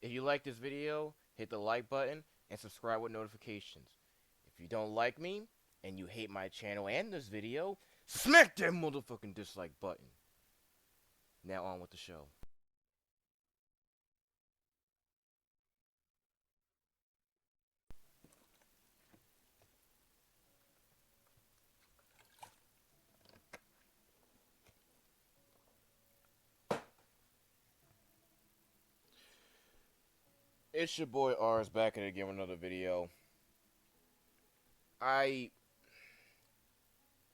If you like this video, hit the like button and subscribe with notifications. If you don't like me and you hate my channel and this video, smack that motherfucking dislike button. Now on with the show. It's your boy R's back at it again with another video. You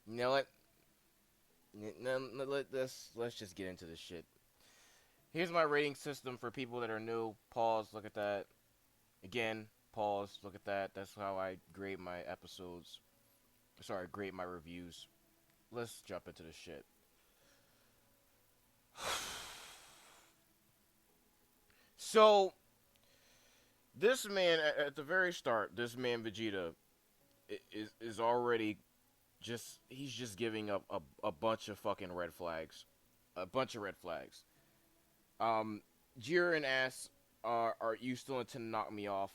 know what? Let's just get into this shit. Here's my rating system for people that are new. Pause, look at that. Again, pause, look at that. That's how I grade my episodes. Sorry, grade my reviews. Let's jump into this shit. So, this man, at the very start, this man Vegeta is already he's just giving up a bunch of fucking red flags. A bunch of red flags. Jiren asks, are you still intending to knock me off?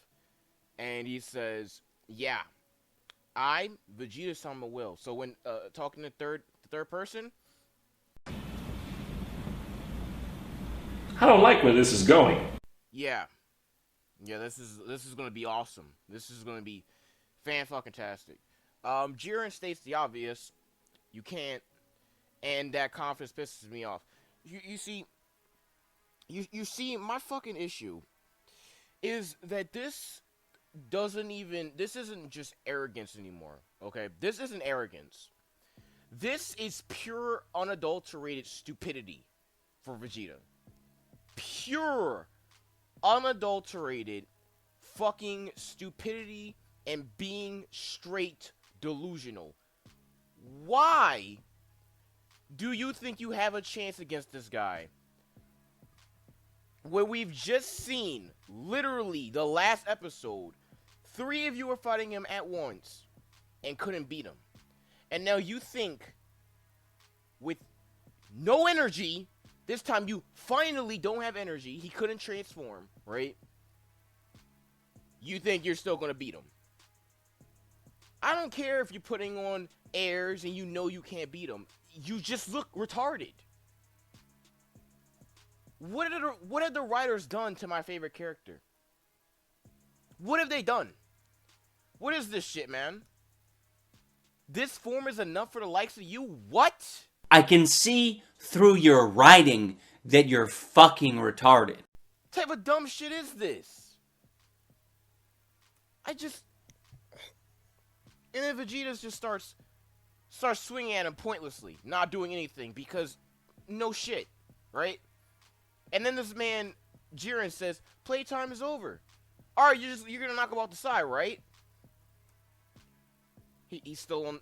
And he says, yeah, Vegeta-sama will. So when talking to third person, I don't like where this is going. yeah, this is gonna be awesome. This is gonna be fan-fucking-tastic. Jiren states the obvious, you can't, and that confidence pisses me off. You see, my fucking issue is that this isn't just arrogance anymore, okay? This isn't arrogance. This is pure, unadulterated stupidity for Vegeta. Pure, unadulterated fucking stupidity and being straight delusional. Why do you think you have a chance against this guy? Where we've just seen, literally, the last episode, 3 of you were fighting him at once and couldn't beat him. And now you think, with no energy, this time you finally don't have energy, he couldn't transform, right? You think you're still gonna beat him. I don't care if you're putting on airs and you know you can't beat him. You just look retarded. What have the writers done to my favorite character? What have they done? What is this shit, man? This form is enough for the likes of you? What? I can see through your writing that you're fucking retarded. What type of dumb shit is this? And then Vegeta just starts swinging at him pointlessly, not doing anything because no shit, right? And then this man Jiren says, "Playtime is over. All right, you're gonna knock him off the side, right?" He's still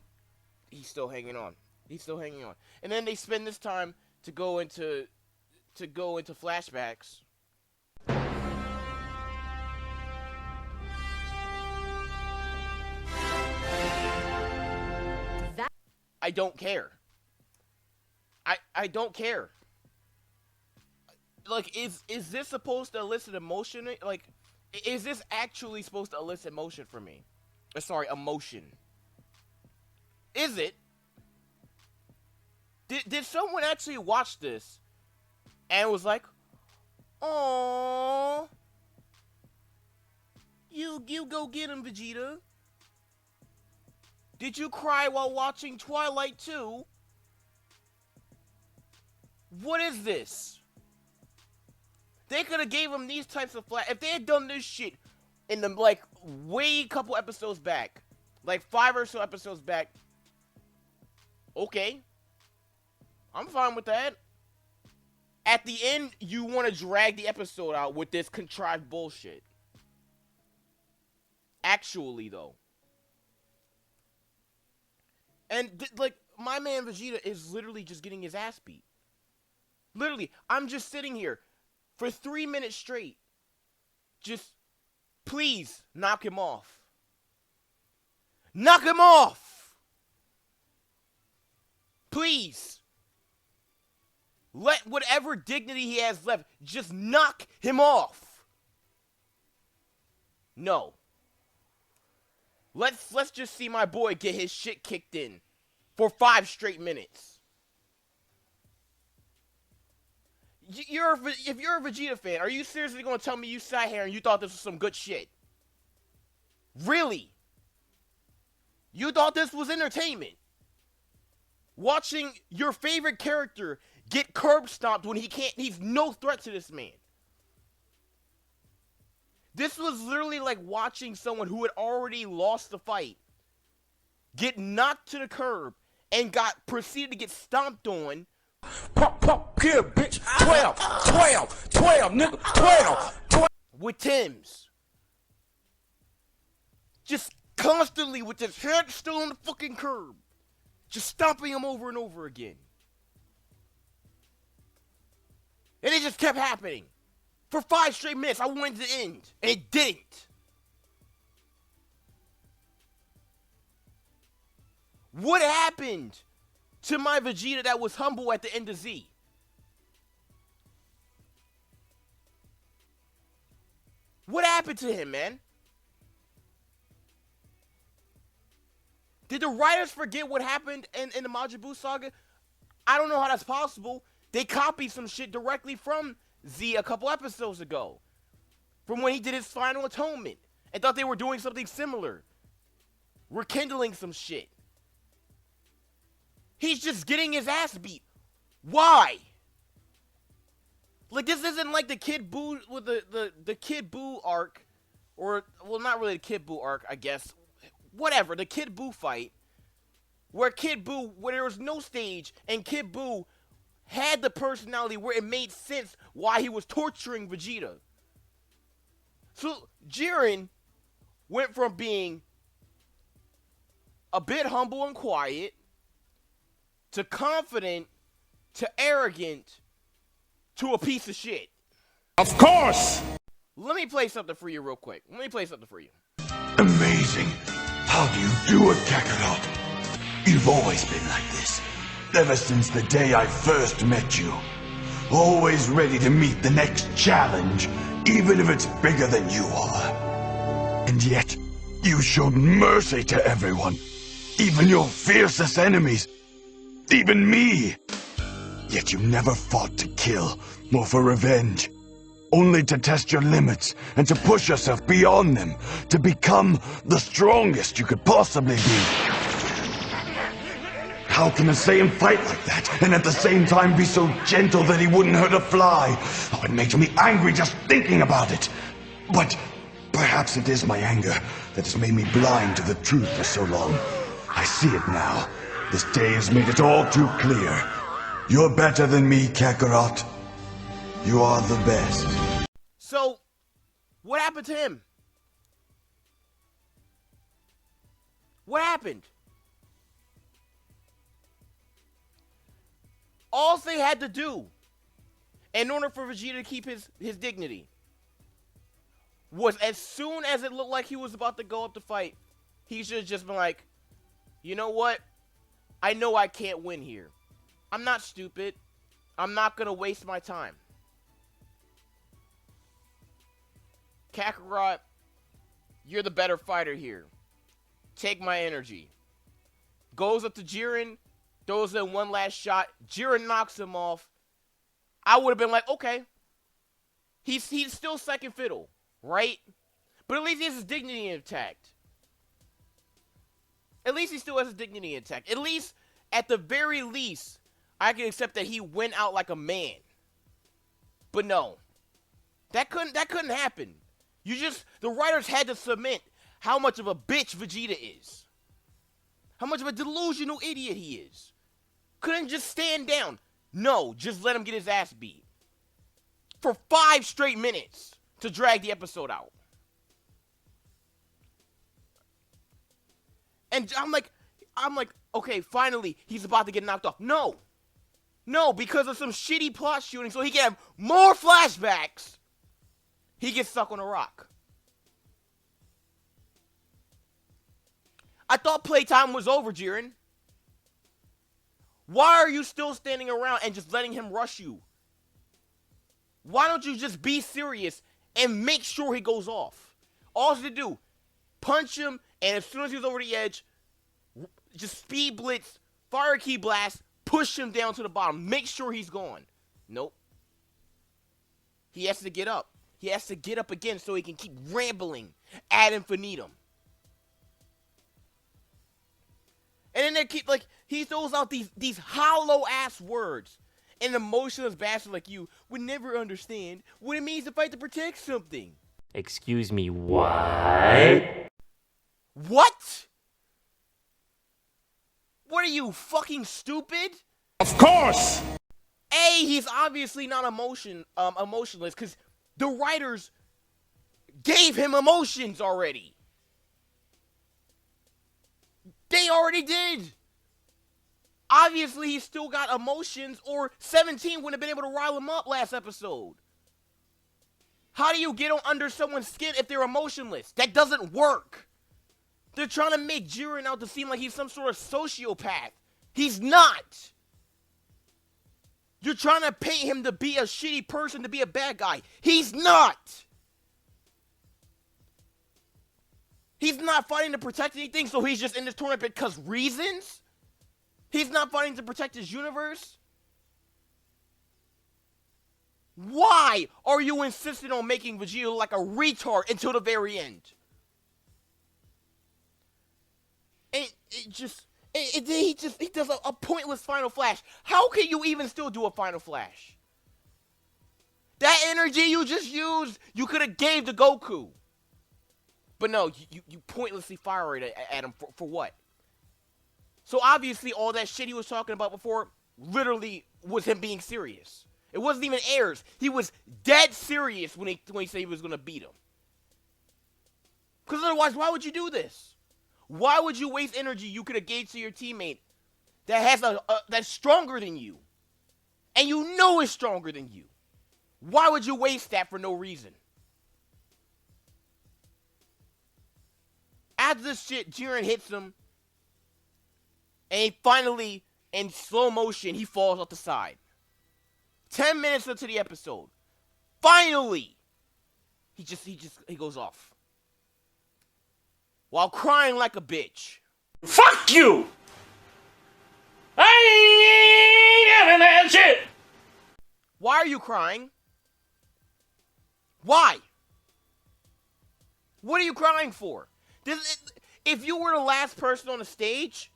hanging on. He's still hanging on. And then they spend this time to go into flashbacks. I don't care. I don't care. Like, is this supposed to elicit emotion? Like, is this actually supposed to elicit emotion for me? Sorry, emotion. Is it? Did someone actually watch this and was like, "Aww, you go get him, Vegeta"? Did you cry while watching Twilight 2? What is this? They could have gave him these types of if they had done this shit in the, like, way couple episodes back, like 5 or so episodes back, okay, I'm fine with that. At the end, you want to drag the episode out with this contrived bullshit. Actually, though. And, like, my man Vegeta is literally just getting his ass beat. Literally, I'm just sitting here for 3 minutes straight. Just, please, knock him off. Knock him off! Please. Let whatever dignity he has left, just knock him off. No. Let's just see my boy get his shit kicked in for 5 straight minutes. If you're a Vegeta fan, are you seriously going to tell me you sat here and you thought this was some good shit? Really? You thought this was entertainment? Watching your favorite character get curb stomped when he's no threat to this man. This was literally like watching someone who had already lost the fight get knocked to the curb and proceeded to get stomped on. Pop, pop, kill, bitch. 12, 12, 12, nigga, 12, 12. With Tim's. Just constantly with his head still on the fucking curb. Just stomping him over and over again. And it just kept happening. For 5 straight minutes, I wanted it to end. And it didn't. What happened to my Vegeta that was humble at the end of Z? What happened to him, man? Did the writers forget what happened in the Majin Buu saga? I don't know how that's possible. They copied some shit directly from Z a couple episodes ago. From when he did his final atonement. And thought they were doing something similar. Rekindling some shit. He's just getting his ass beat. Why? Like, this isn't like the Kid Buu with the Kid Buu arc. Or, well, not really the Kid Buu arc, I guess. Whatever, the Kid Buu fight. Where there was no stage, and Kid Buu had the personality where it made sense why he was torturing Vegeta. So, Jiren went from being a bit humble and quiet, to confident, to arrogant, to a piece of shit. Of course! Let me play something for you real quick. Amazing. How do you do it, Kakarot? You've always been like this. Ever since the day I first met you. Always ready to meet the next challenge, even if it's bigger than you are. And yet, you showed mercy to everyone. Even your fiercest enemies. Even me. Yet you never fought to kill, nor for revenge. Only to test your limits, and to push yourself beyond them, to become the strongest you could possibly be. How can a Saiyan fight like that, and at the same time be so gentle that he wouldn't hurt a fly? Oh, it makes me angry just thinking about it. But perhaps it is my anger that has made me blind to the truth for so long. I see it now. This day has made it all too clear. You're better than me, Kakarot. You are the best. So, what happened to him? What happened? All they had to do, in order for Vegeta to keep his dignity, was as soon as it looked like he was about to go up to fight, he should have just been like, you know what? I know I can't win here. I'm not stupid. I'm not going to waste my time. Kakarot, you're the better fighter here. Take my energy. Goes up to Jiren, throws in one last shot. Jiren knocks him off. I would have been like, okay. He's still second fiddle, right? But at least he has his dignity intact. At least he still has his dignity intact. At least, at the very least, I can accept that he went out like a man. But no. That couldn't happen. The writers had to cement how much of a bitch Vegeta is. How much of a delusional idiot he is. Couldn't just stand down. No, just let him get his ass beat. For 5 straight minutes to drag the episode out. And I'm like, okay, finally, he's about to get knocked off. No, because of some shitty plot shooting so he can have more flashbacks. He gets stuck on a rock. I thought playtime was over, Jiren. Why are you still standing around and just letting him rush you? Why don't you just be serious and make sure he goes off? All to do, punch him, and as soon as he was over the edge, just speed blitz, fire key blast, push him down to the bottom, make sure he's gone. Nope. He has to get up. He has to get up again so he can keep rambling ad infinitum. And then they keep, like, he throws out these hollow-ass words. An emotionless bastard like you would never understand what it means to fight to protect something. Excuse me, what? What? What are you, fucking stupid? Of course! A, he's obviously not emotionless, because the writers gave him emotions already. They already did. Obviously, he's still got emotions, or 17 wouldn't have been able to rile him up last episode. How do you get on under someone's skin if they're emotionless? That doesn't work. They're trying to make Jiren out to seem like he's some sort of sociopath. He's not. You're trying to paint him to be a shitty person, to be a bad guy. He's not. He's not fighting to protect anything, so he's just in this tournament because reasons? He's not fighting to protect his universe? Why are you insistent on making Vegeta look like a retard until the very end? He does a pointless Final Flash. How can you even still do a Final Flash? That energy you just used, you could have gave to Goku. But no, you pointlessly fire it at him for what? So obviously all that shit he was talking about before literally was him being serious. It wasn't even airs. He was dead serious when he said he was going to beat him. Because otherwise, why would you do this? Why would you waste energy you could have gave to your teammate that has that's stronger than you? And you know is stronger than you. Why would you waste that for no reason? After this shit, Jiren hits him. And he finally, in slow motion, he falls off the side. 10 minutes into the episode. Finally! He goes off. While crying like a bitch. Fuck you! I ain't having that shit! Why are you crying? Why? What are you crying for? If you were the last person on the stage,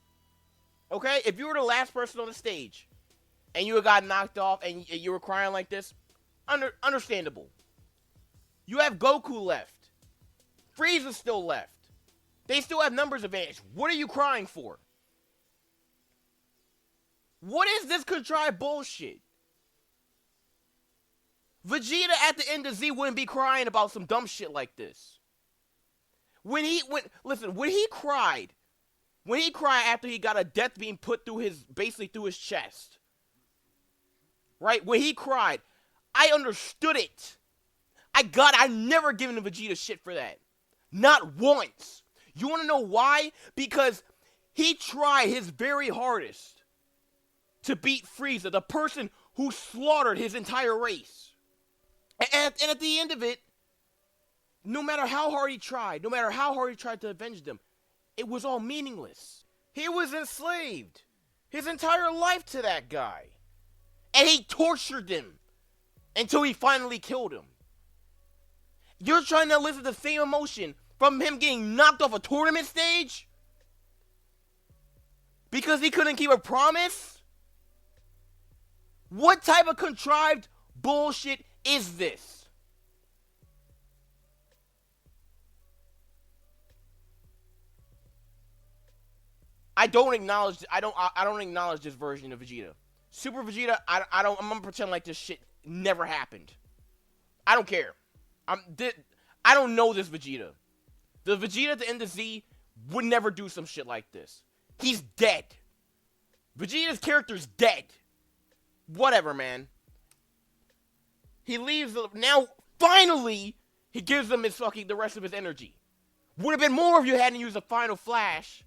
okay? If you were the last person on the stage, and you got knocked off, and you were crying like this, understandable. You have Goku left. Frieza's still left. They still have numbers advantage. What are you crying for? What is this contrived bullshit? Vegeta at the end of Z wouldn't be crying about some dumb shit like this. When he cried after he got a death beam put through his chest. Right? When he cried, I understood it. I've never given Vegeta shit for that. Not once. You want to know why? Because he tried his very hardest to beat Frieza, the person who slaughtered his entire race. And at the end of it, no matter how hard he tried to avenge them, it was all meaningless. He was enslaved his entire life to that guy. And he tortured him until he finally killed him. You're trying to elicit the same emotion from him getting knocked off a tournament stage? Because he couldn't keep a promise? What type of contrived bullshit is this? I don't acknowledge this version of Vegeta. Super Vegeta, I'm gonna pretend like this shit never happened. I don't care. I don't know this Vegeta. The Vegeta at the end of Z would never do some shit like this. He's dead. Vegeta's character's dead. Whatever, man. He leaves. Now, finally, he gives them the rest of his energy. Would have been more if you hadn't used a Final Flash.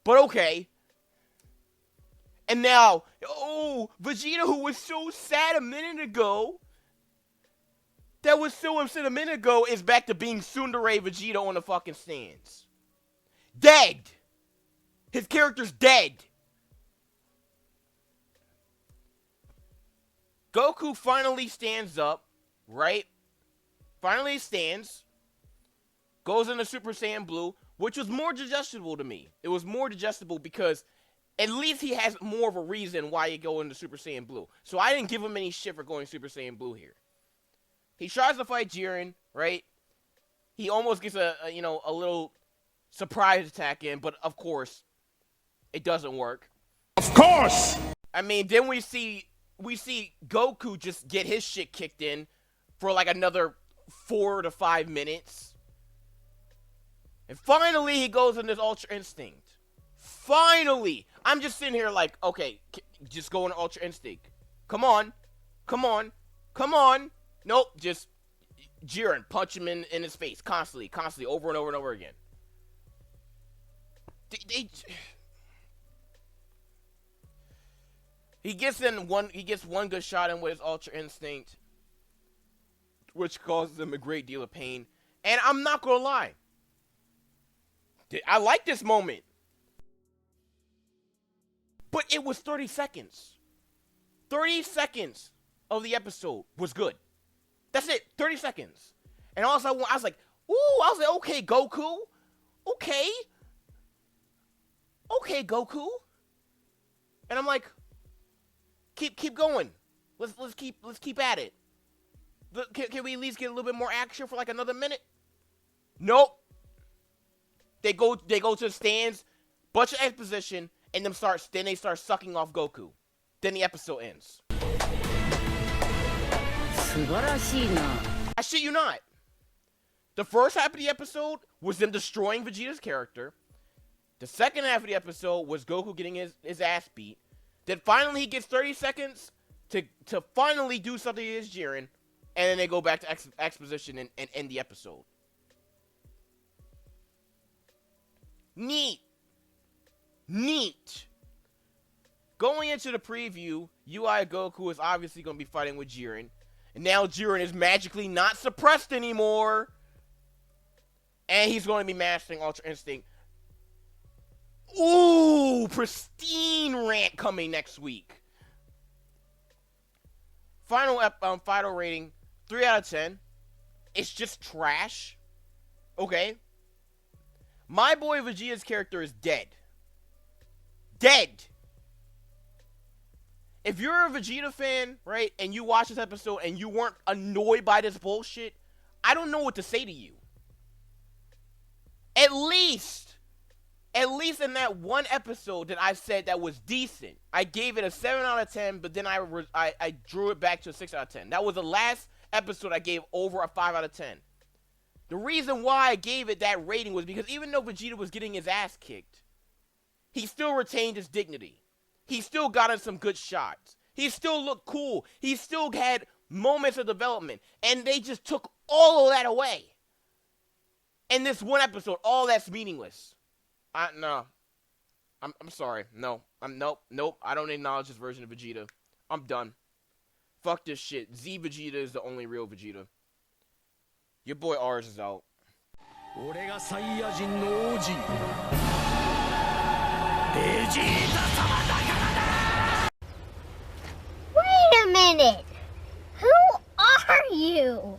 But okay. And now, Vegeta, who was so sad a minute ago, that was so upset a minute ago is back to being Tsundere Vegeta on the fucking stands. Dead. His character's dead. Goku finally stands up, right? Finally stands. Goes into Super Saiyan Blue, which was more digestible to me. It was more digestible because at least he has more of a reason why he go into Super Saiyan Blue. So I didn't give him any shit for going Super Saiyan Blue here. He tries to fight Jiren, right? He almost gets a little surprise attack in, but of course, it doesn't work. Of course! I mean, then we see Goku just get his shit kicked in for like another 4 to 5 minutes. And finally, he goes in this Ultra Instinct. Finally! I'm just sitting here like, okay, just go in Ultra Instinct. Come on. Come on. Come on. Nope, just Jiren, punch him in his face constantly, over and over and over again. He gets one good shot in with his Ultra Instinct, which causes him a great deal of pain. And I'm not gonna lie, I like this moment, but it was 30 seconds. 30 seconds of the episode was good. That's it, 30 seconds. And also, I was like, okay, Goku. Okay, Goku. And I'm like, keep going. Let's keep at it. Can we at least get a little bit more action for like another minute? Nope. They go to the stands, bunch of exposition, and then they start sucking off Goku. Then the episode ends. I shit you not. The first half of the episode was them destroying Vegeta's character. The second half of the episode was Goku getting his ass beat. Then finally he gets 30 seconds to finally do something against Jiren. And then they go back to exposition and end the episode. Neat. Going into the preview, UI Goku is obviously going to be fighting with Jiren. And now Jiren is magically not suppressed anymore. And he's going to be mastering Ultra Instinct. Ooh, pristine rant coming next week. Final rating, 3 out of 10. It's just trash. Okay. My boy Vegeta's character is dead. Dead. If you're a Vegeta fan, right, and you watch this episode and you weren't annoyed by this bullshit, I don't know what to say to you. At least in that one episode that I said that was decent, I gave it a 7 out of 10, but then I drew it back to a 6 out of 10. That was the last episode I gave over a 5 out of 10. The reason why I gave it that rating was because even though Vegeta was getting his ass kicked, he still retained his dignity. He still got in some good shots. He still looked cool. He still had moments of development. And they just took all of that away. In this one episode, all that's meaningless. No. I'm sorry. No. Nope. I don't acknowledge this version of Vegeta. I'm done. Fuck this shit. Z Vegeta is the only real Vegeta. Your boy R's is out. Wait a minute! Who are you?